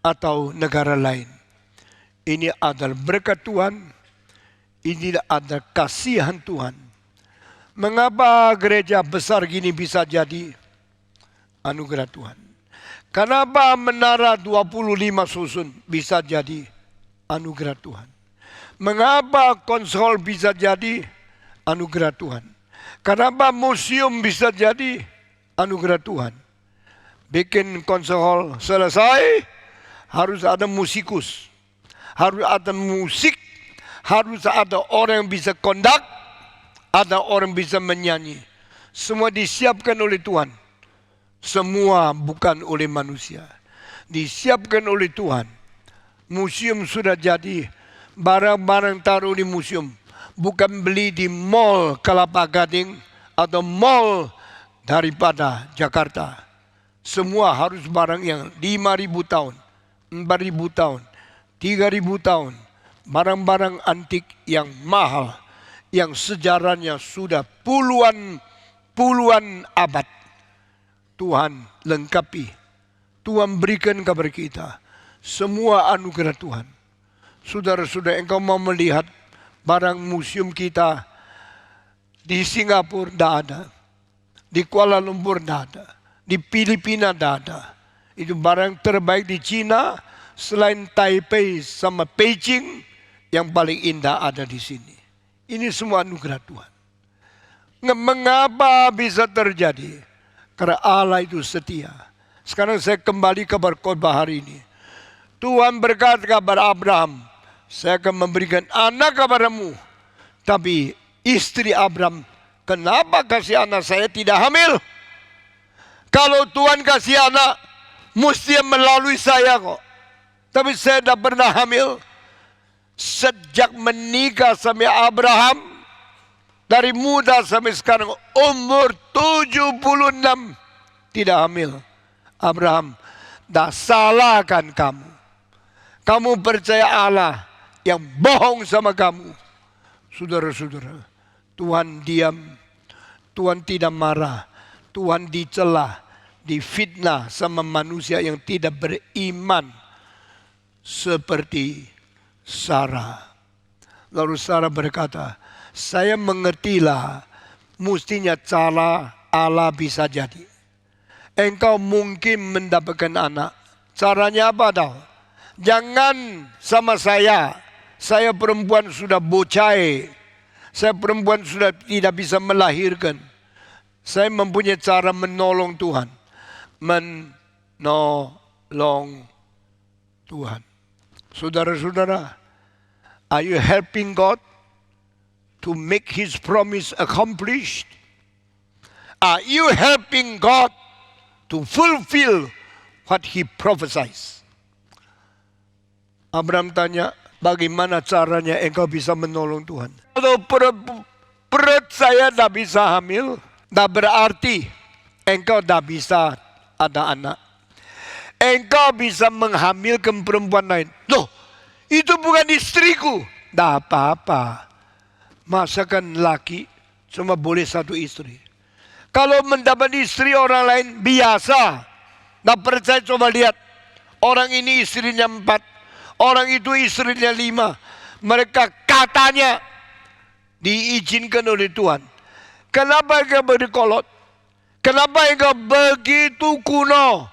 atau negara lain. Ini adalah berkat Tuhan, ini adalah kasihan Tuhan. Mengapa gereja besar gini bisa jadi? Anugerah Tuhan. Kenapa menara 25 susun bisa jadi? Anugerah Tuhan. Mengapa konsol bisa jadi? Anugerah Tuhan. Kenapa museum bisa jadi? Anugerah Tuhan. Bikin konsol selesai, harus ada musikus, harus ada musik, harus ada orang yang bisa kondak, ada orang yang bisa menyanyi. Semua disiapkan oleh Tuhan. Semua bukan oleh manusia. Disiapkan oleh Tuhan. Museum sudah jadi. Barang-barang taruh di museum. Bukan beli di mall Kelapa Gading atau mall daripada Jakarta. Semua harus barang yang 5.000 tahun, 4.000 tahun, 3.000 tahun. Barang-barang antik yang mahal, yang sejarahnya sudah puluhan abad. Tuhan lengkapi, Tuhan berikan kepada kita semua anugerah Tuhan. Saudara-saudara, engkau mau melihat barang museum kita di Singapura tidak ada, di Kuala Lumpur tidak ada, di Filipina tidak ada. Itu barang terbaik di Cina, selain Taipei sama Beijing, yang paling indah ada di sini. Ini semua anugerah Tuhan. Mengapa bisa terjadi? Karena Allah itu setia. Sekarang saya kembali kepada khotbah hari ini. Tuhan berkata kepada Abraham, saya akan memberikan anak kepadamu. Tapi istri Abraham, kenapa kasih anak saya tidak hamil? Kalau Tuhan kasih anak, mesti melalui saya kok. Tapi saya tidak pernah hamil. Sejak menikah sama Abraham, dari muda sampai sekarang umur 76 tidak hamil. Abraham, dah salahkan kamu. Kamu percaya Allah yang bohong sama kamu. Saudara-saudara, Tuhan diam, Tuhan tidak marah, Tuhan dicela, difitnah sama manusia yang tidak beriman seperti Sarah. Lalu Sarah berkata, saya mengertilah mestinya cara Allah bisa jadi. Engkau mungkin mendapatkan anak. Caranya apa tahu? Jangan sama saya perempuan sudah bocai, saya perempuan sudah tidak bisa melahirkan. Saya mempunyai cara menolong Tuhan. Menolong Tuhan. Saudara-saudara, are you helping God to make His promise accomplished? Are you helping God to fulfill what He prophesies? Abraham tanya, bagaimana caranya engkau bisa menolong Tuhan? Kalau perut saya tidak bisa hamil, tidak berarti engkau tidak bisa ada anak. Engkau bisa menghamilkan perempuan lain. Loh, itu bukan istriku. Tidak apa-apa. Masakan laki cuma boleh satu istri. Kalau mendapat istri orang lain biasa. Tidak percaya, coba lihat. Orang ini istrinya 4. Orang itu istrinya 5. Mereka katanya diizinkan oleh Tuhan. Kenapa engkau berkolot? Kenapa engkau begitu kuno?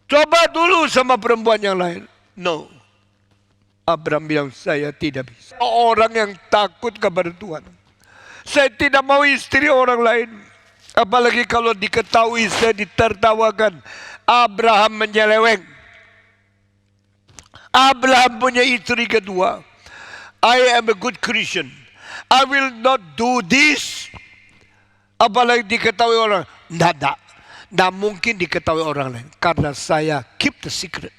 Coba dulu sama perempuan yang lain. No. Abraham bilang, saya tidak bisa. Orang yang takut kepada Tuhan. Saya tidak mau istri orang lain. Apalagi kalau diketahui saya ditertawakan. Abraham menyeleweng. Abraham punya istri kedua. I am a good Christian. I will not do this. Apalagi diketahui orang. Tidak mungkin diketahui orang lain. Karena saya keep the secret.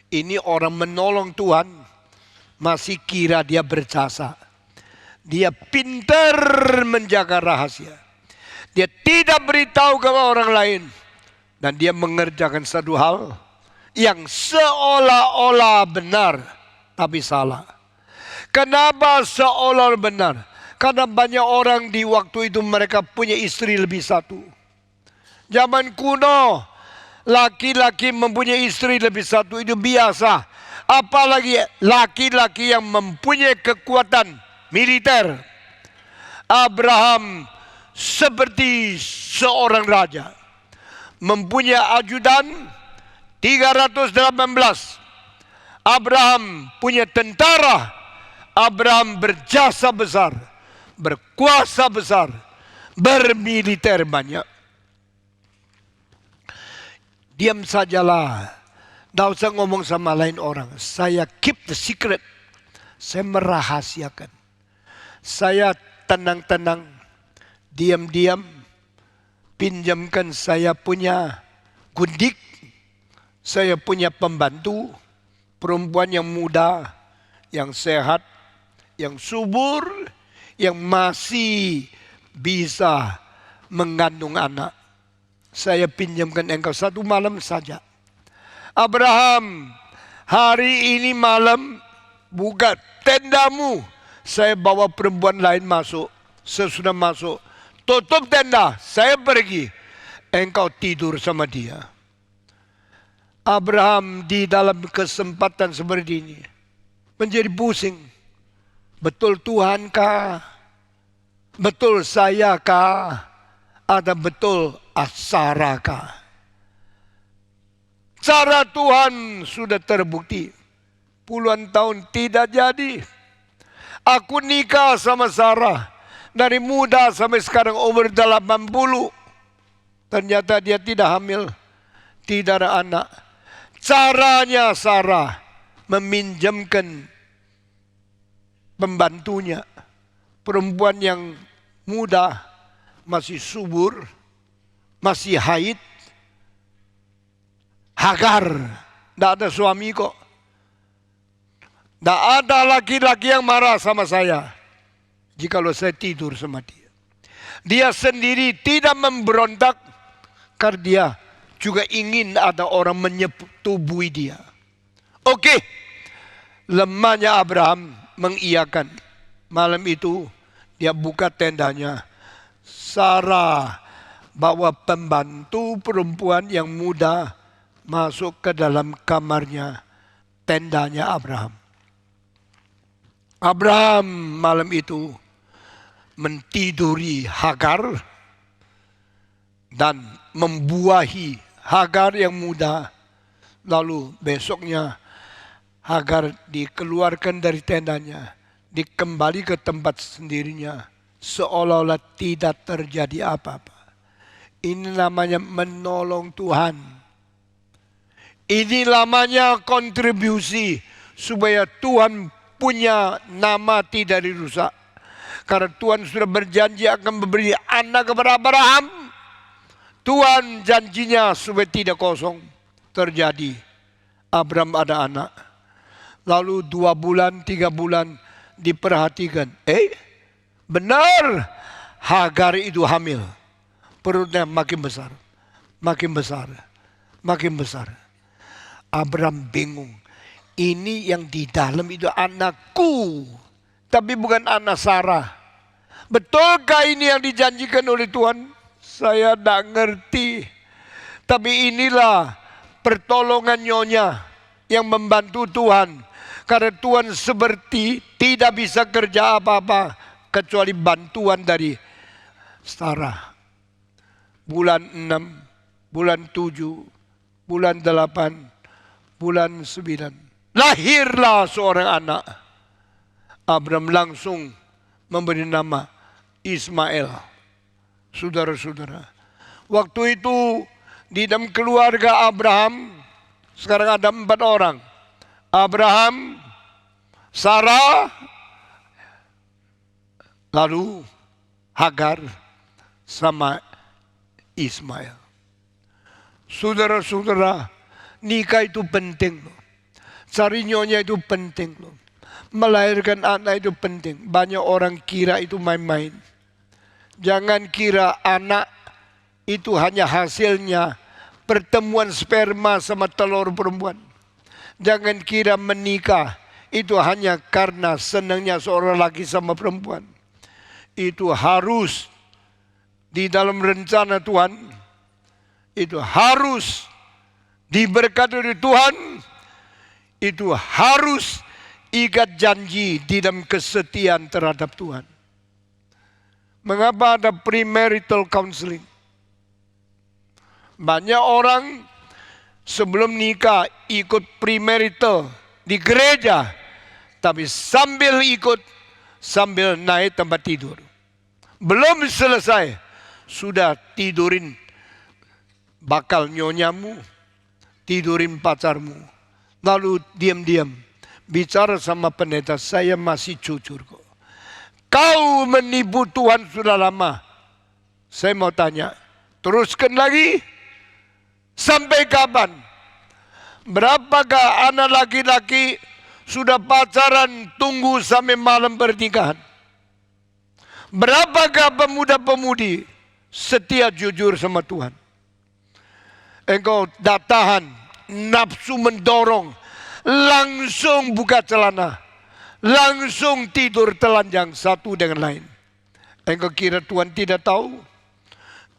Ini orang menolong Tuhan. Masih kira dia berjasa. Dia pintar menjaga rahasia. Dia tidak beritahu kepada orang lain. Dan dia mengerjakan satu hal yang seolah-olah benar, tapi salah. Kenapa seolah-olah benar? Karena banyak orang di waktu itu mereka punya istri lebih satu. Zaman kuno, laki-laki mempunyai istri lebih satu itu biasa. Apalagi laki-laki yang mempunyai kekuatan militer. Abraham seperti seorang raja. Mempunyai ajudan 318. Abraham punya tentara. Abraham berjasa besar. Berkuasa besar. Bermiliter banyak. Diam sajalah. Tidak usah ngomong sama lain orang. Saya keep the secret. Saya merahasiakan. Saya tenang-tenang. Diam-diam. Pinjamkan saya punya gundik. Saya punya pembantu. Perempuan yang muda. Yang sehat. Yang subur. Yang masih bisa mengandung anak. Saya pinjamkan engkau 1 malam saja. Abraham, hari ini malam buka tendamu. Saya bawa perempuan lain masuk. Sesudah masuk, tutup tenda, saya pergi. Engkau tidur sama dia. Abraham di dalam kesempatan seperti ini menjadi pusing. Betul Tuhan kah? Betul saya kah? Ada betul Sarah kah? Cara Tuhan sudah terbukti. Puluhan tahun tidak jadi. Aku nikah sama Sarah. Dari muda sampai sekarang umur 80. Ternyata dia tidak hamil. Tidak ada anak. Caranya Sarah meminjamkan pembantunya. Perempuan yang muda. Masih subur. Masih haid. Hagar. Tidak ada suami kok. Tidak ada laki-laki yang marah sama saya. Jikalau saya tidur sama dia. Dia sendiri tidak memberontak. Karena dia juga ingin ada orang menyetubui dia. Oke. Lemahnya Abraham mengiyakan. Malam itu dia buka tendanya. Sarah bawa pembantu perempuan yang muda masuk ke dalam kamarnya, tendanya Abraham. Abraham malam itu mentiduri Hagar dan membuahi Hagar yang muda. Lalu besoknya Hagar dikeluarkan dari tendanya, dikembali ke tempat sendirinya, seolah-olah tidak terjadi apa-apa. Ini namanya menolong Tuhan. Ini namanya kontribusi supaya Tuhan punya nama tidak dirusak. Karena Tuhan sudah berjanji akan memberi anak kepada Abraham. Tuhan janjinya supaya tidak kosong. Terjadi. Abraham ada anak. Lalu 2 bulan, 3 bulan diperhatikan. Benar. Hagar itu hamil. Perutnya makin besar. Makin besar. Makin besar. Abraham bingung. Ini yang di dalam itu anakku. Tapi bukan anak Sarah. Betulkah ini yang dijanjikan oleh Tuhan? Saya tidak ngerti. Tapi inilah pertolongan nyonya yang membantu Tuhan. Karena Tuhan seperti tidak bisa kerja apa-apa. Kecuali bantuan dari Sarah. Bulan 6, bulan 7, bulan 8. Bulan 9. Lahirlah seorang anak. Abraham langsung memberi nama Ismail. Saudara-saudara. Waktu itu Di dalam keluarga Abraham, sekarang ada 4 orang. Abraham, Sarah, lalu Hagar, sama Ismail. Saudara-saudara, nikah itu penting. Cari nyonya itu penting. Melahirkan anak itu penting. Banyak orang kira itu main-main. Jangan kira anak itu hanya hasilnya pertemuan sperma sama telur perempuan. Jangan kira menikah itu hanya karena senangnya seorang laki sama perempuan. Itu harus di dalam rencana Tuhan. Itu harus diberkati oleh Tuhan. Itu harus ikat janji di dalam kesetiaan terhadap Tuhan. Mengapa ada premarital counseling? Banyak orang sebelum nikah ikut premarital di gereja, tapi sambil ikut, sambil naik tempat tidur. Belum selesai, sudah tidurin bakal nyonyamu, tidurin pacarmu. Lalu diam-diam bicara sama pendeta, saya masih jujur kok. Kau menipu Tuhan sudah lama. Saya mau tanya, teruskan lagi? Sampai kapan? Berapakah anak laki-laki sudah pacaran tunggu sampai malam pernikahan? Berapakah pemuda-pemudi setia jujur sama Tuhan? Engkau tak tahan, nafsu mendorong, langsung buka celana, langsung tidur telanjang satu dengan lain. Engkau kira Tuhan tidak tahu?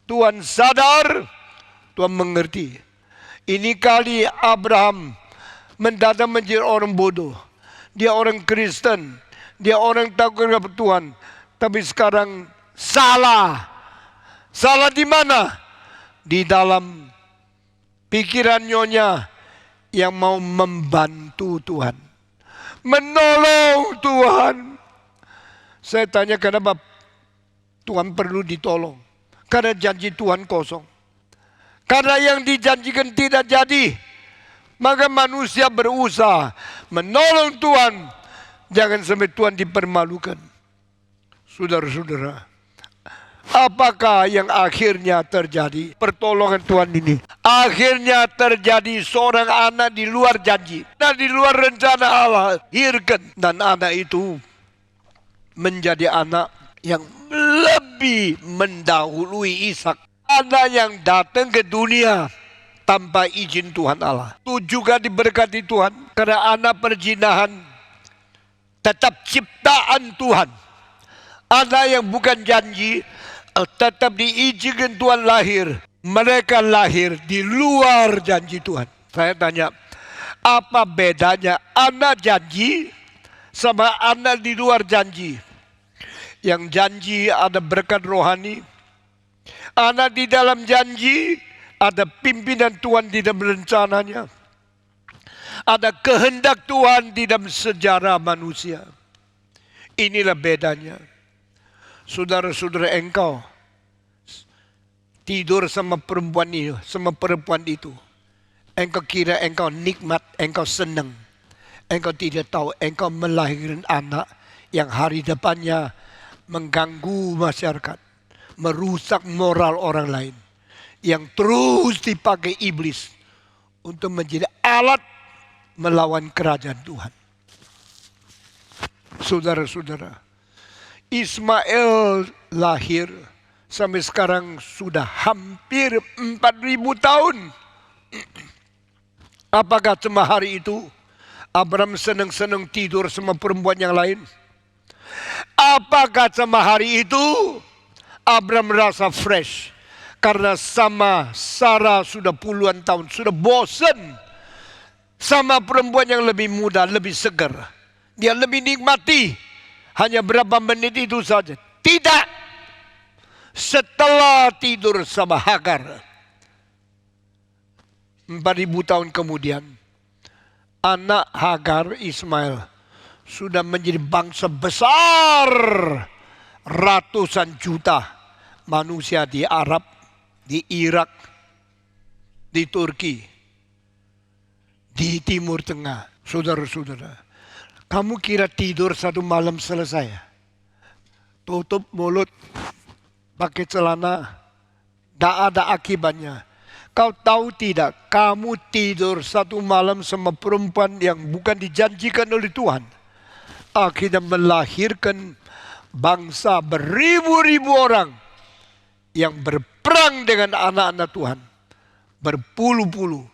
Tuhan sadar, Tuhan mengerti. Ini kali Abraham mendadak menjadi orang bodoh. Dia orang Kristen, dia orang takut kepada Tuhan. Tapi sekarang salah. Salah di mana? Di dalam pikiran nyonya yang mau membantu Tuhan, menolong Tuhan. Saya tanya, kenapa Tuhan perlu ditolong? Karena janji Tuhan kosong. Karena yang dijanjikan tidak jadi. Maka manusia berusaha menolong Tuhan. Jangan sampai Tuhan dipermalukan. Saudara-saudara, apakah yang akhirnya terjadi? Pertolongan Tuhan ini akhirnya terjadi seorang anak di luar janji, dan di luar rencana Allah lahirkan. Dan anak itu menjadi anak yang lebih mendahului Ishak. Anak yang datang ke dunia tanpa izin Tuhan Allah. Itu juga diberkati Tuhan, karena anak perzinahan tetap ciptaan Tuhan. Anak yang bukan janji tetap diizinkan Tuhan lahir. Mereka lahir di luar janji Tuhan. Saya tanya, apa bedanya anak janji sama anak di luar janji? Yang janji ada berkat rohani. Anak di dalam janji ada pimpinan Tuhan di dalam rencananya. Ada kehendak Tuhan di dalam sejarah manusia. Inilah bedanya. Saudara-saudara, engkau tidur sama perempuan itu, engkau kira engkau nikmat, engkau senang. Engkau tidak tahu engkau melahirkan anak yang hari depannya mengganggu masyarakat, merusak moral orang lain, yang terus dipakai iblis untuk menjadi alat melawan kerajaan Tuhan. Saudara-saudara, Ismail lahir sampai sekarang sudah hampir 4.000 tahun. Apakah cuma hari itu Abraham senang-senang tidur sama perempuan yang lain? Apakah cuma hari itu Abraham merasa fresh karena sama Sarah sudah puluhan tahun, sudah bosan sama perempuan yang lebih muda, lebih segar? Dia lebih nikmati hanya berapa menit itu saja. Tidak. Setelah tidur sama Hagar, 4.000 tahun kemudian, anak Hagar, Ismail, sudah menjadi bangsa besar. Ratusan juta manusia di Arab, di Irak, di Turki, di Timur Tengah. Saudara-saudara, kamu kira tidur satu malam selesai? Tutup mulut, pakai celana, tidak ada akibatnya. Kau tahu tidak, kamu tidur satu malam sama perempuan yang bukan dijanjikan oleh Tuhan, akhirnya melahirkan bangsa beribu-ribu orang yang berperang dengan anak-anak Tuhan. Berpuluh-puluh,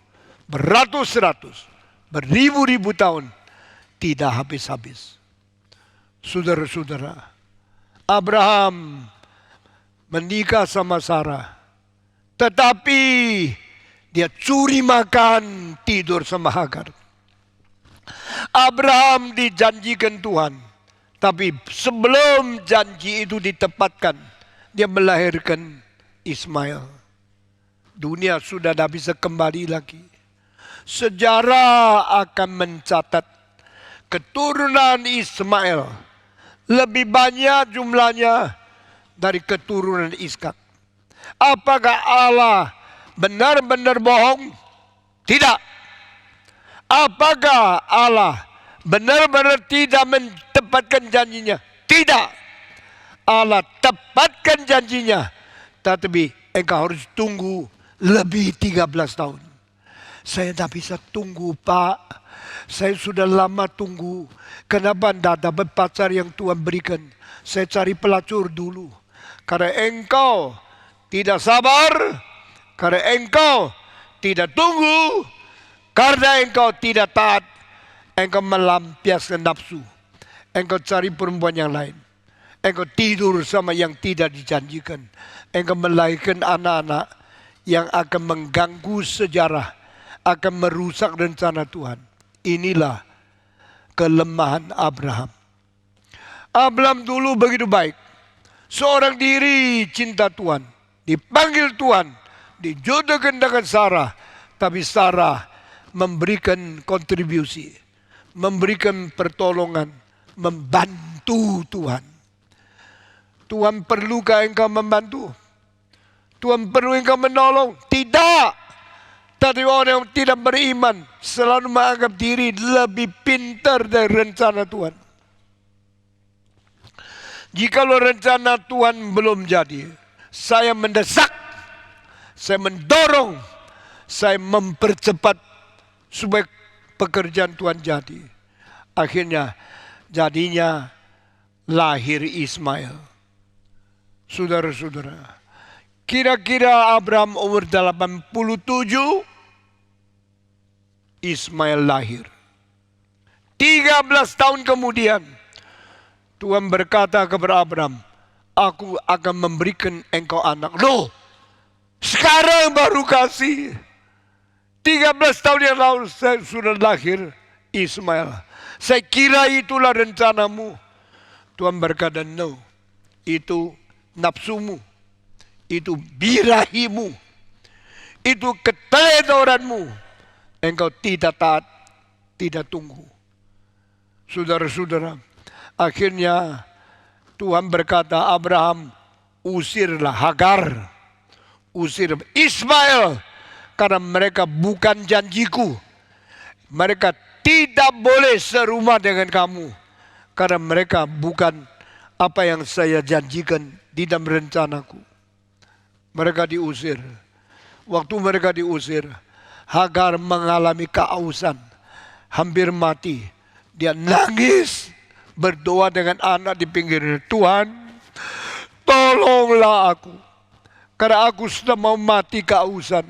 beratus-ratus, beribu-ribu tahun, tidak habis-habis. Saudara-saudara, Abraham menikah sama Sarah, tetapi dia curi makan, tidur sama Hagar. Abraham dijanjikan Tuhan, tapi sebelum janji itu ditepatkan, dia melahirkan Ismail. Dunia sudah tidak bisa kembali lagi. Sejarah akan mencatat keturunan Ismail lebih banyak jumlahnya dari keturunan Ishak. Apakah Allah benar-benar bohong? Tidak. Apakah Allah benar-benar tidak menepatkan janjinya? Tidak. Allah tepatkan janjinya, tetapi engkau harus tunggu lebih 13 tahun. Saya tidak bisa tunggu, Pak. Saya sudah lama tunggu. Kenapa tidak dapat pacar yang Tuhan berikan? Saya cari pelacur dulu. Karena engkau tidak sabar, karena engkau tidak tunggu, karena engkau tidak taat, engkau melampiaskan nafsu. Engkau cari perempuan yang lain. Engkau tidur sama yang tidak dijanjikan. Engkau melahirkan anak-anak yang akan mengganggu sejarah, akan merusak rencana Tuhan. Inilah kelemahan Abraham. Abraham dulu begitu baik. Seorang diri cinta Tuhan. Dipanggil Tuhan. Dijodohkan dengan Sarah. Tapi Sarah memberikan kontribusi. Memberikan pertolongan. Membantu Tuhan. Tuhan perlukah engkau membantu? Tuhan perlu engkau menolong? Tidak. Tapi orang yang tidak beriman selalu menganggap diri lebih pintar dari rencana Tuhan. Jikalau rencana Tuhan belum jadi, saya mendesak, saya mendorong, saya mempercepat supaya pekerjaan Tuhan jadi. Akhirnya jadinya lahir Ismail. Saudara-saudara, kira-kira Abraham umur 87, Ismail lahir. 13 tahun kemudian, Tuhan berkata kepada Abraham, aku akan memberikan engkau anak. Loh, sekarang baru kasih. 13 tahun yang lalu saya sudah lahir Ismail. Saya kira itulah rencanamu. Tuhan berkata, no, itu nafsumu. Itu birahimu. Itu keteledoranmu. Engkau tidak taat, tidak tunggu. Saudara-saudara, akhirnya Tuhan berkata, Abraham, usirlah Hagar, usir Ismail, karena mereka bukan janjiku. Mereka tidak boleh serumah dengan kamu, karena mereka bukan apa yang saya janjikan di dalam rencanaku. Mereka diusir. Waktu mereka diusir, Hagar mengalami keausan, hampir mati. Dia nangis, berdoa dengan anak di pinggirnya. Tuhan, tolonglah aku, karena aku sudah mau mati keausan.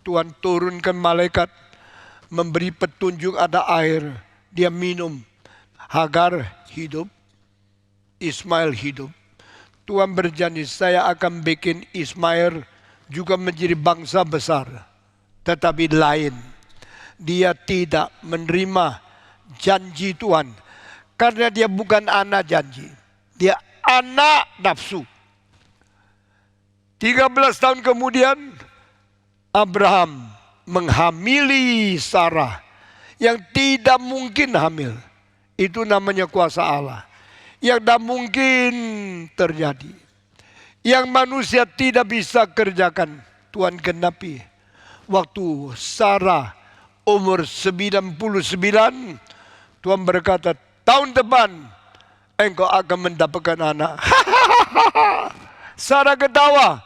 Tuhan turunkan malaikat, memberi petunjuk, ada air. Dia minum. Hagar hidup, Ismail hidup. Tuhan berjanji, saya akan bikin Ismail juga menjadi bangsa besar. Tetapi lain, dia tidak menerima janji Tuhan. Karena dia bukan anak janji. Dia anak nafsu. 13 tahun kemudian, Abraham menghamili Sarah yang tidak mungkin hamil. Itu namanya kuasa Allah. Yang tidak mungkin terjadi. Yang manusia tidak bisa kerjakan, Tuhan genapi. waktu Sarah umur 99, Tuhan berkata, tahun depan engkau akan mendapatkan anak. Sarah ketawa.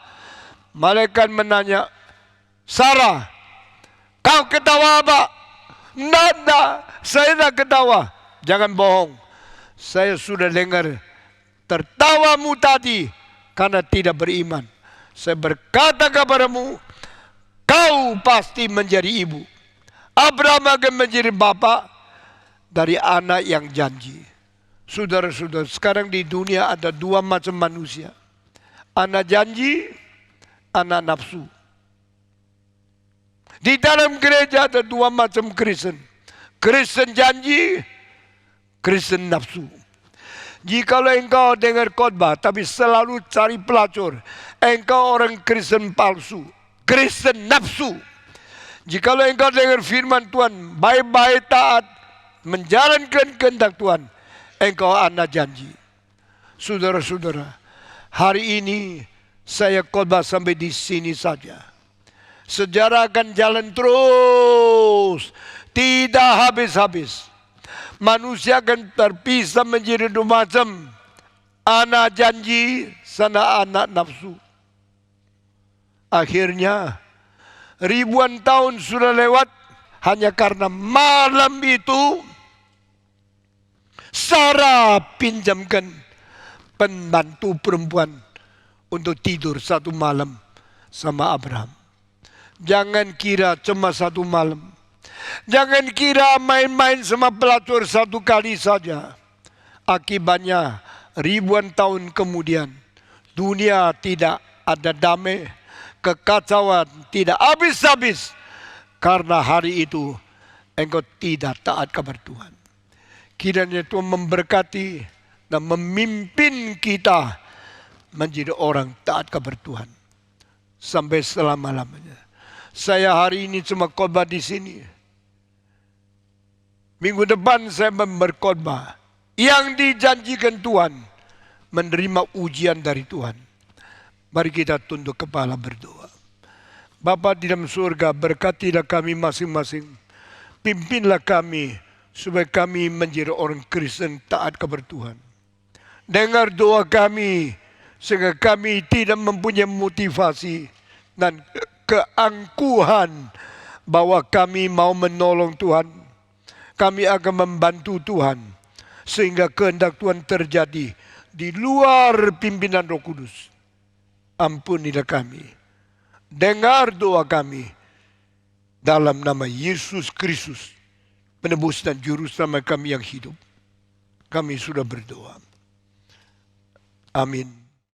Malaikat menanya, Sarah, kau ketawa apa? Nada, saya tak ketawa. Jangan bohong. Saya sudah dengar tertawamu tadi karena tidak beriman. Saya berkata kepadamu, kau pasti menjadi ibu. Abraham akan menjadi bapak dari anak yang janji. Saudara-saudara, sekarang di dunia ada dua macam manusia. Anak janji, anak nafsu. Di dalam gereja ada dua macam Kristen. Kristen janji, Kristen nafsu. Jikalau engkau dengar khotbah tapi selalu cari pelacur, engkau orang Kristen palsu, Kristen nafsu. Jikalau engkau dengar firman Tuhan, baik-baik taat, menjalankan kehendak Tuhan, engkau anak janji. Saudara-saudara, hari ini saya khotbah sampai di sini saja. Sejarah akan jalan terus, tidak habis-habis. Manusia akan terpisah menjadi dua macam, anak janji, sana anak nafsu. Akhirnya ribuan tahun sudah lewat, hanya karena malam itu Sarah pinjamkan pembantu perempuan untuk tidur satu malam sama Abraham. Jangan kira cuma satu malam. Jangan kira main-main sama pelacur satu kali saja. Akibatnya ribuan tahun kemudian dunia tidak ada damai, kekacauan tidak habis-habis. Karena hari itu engkau tidak taat kepada Tuhan. Kiranya Tuhan memberkati dan memimpin kita menjadi orang taat kepada Tuhan sampai selama-lamanya. Saya hari ini cuma khotbah di sini. Minggu depan saya berkhotbah. Yang dijanjikan Tuhan menerima ujian dari Tuhan. Mari kita tunduk kepala berdoa. Bapa di dalam surga, berkatilah kami masing-masing. Pimpinlah kami supaya kami menjadi orang Kristen taat kepada Tuhan. Dengar doa kami sehingga kami tidak mempunyai motivasi dan keangkuhan bahwa kami mau menolong Tuhan. Kami akan membantu Tuhan sehingga kehendak Tuhan terjadi di luar pimpinan Roh Kudus. Ampunilah kami. Dengar doa kami dalam nama Yesus Kristus, penebus dan juru selamat kami yang hidup. Kami sudah berdoa. Amin.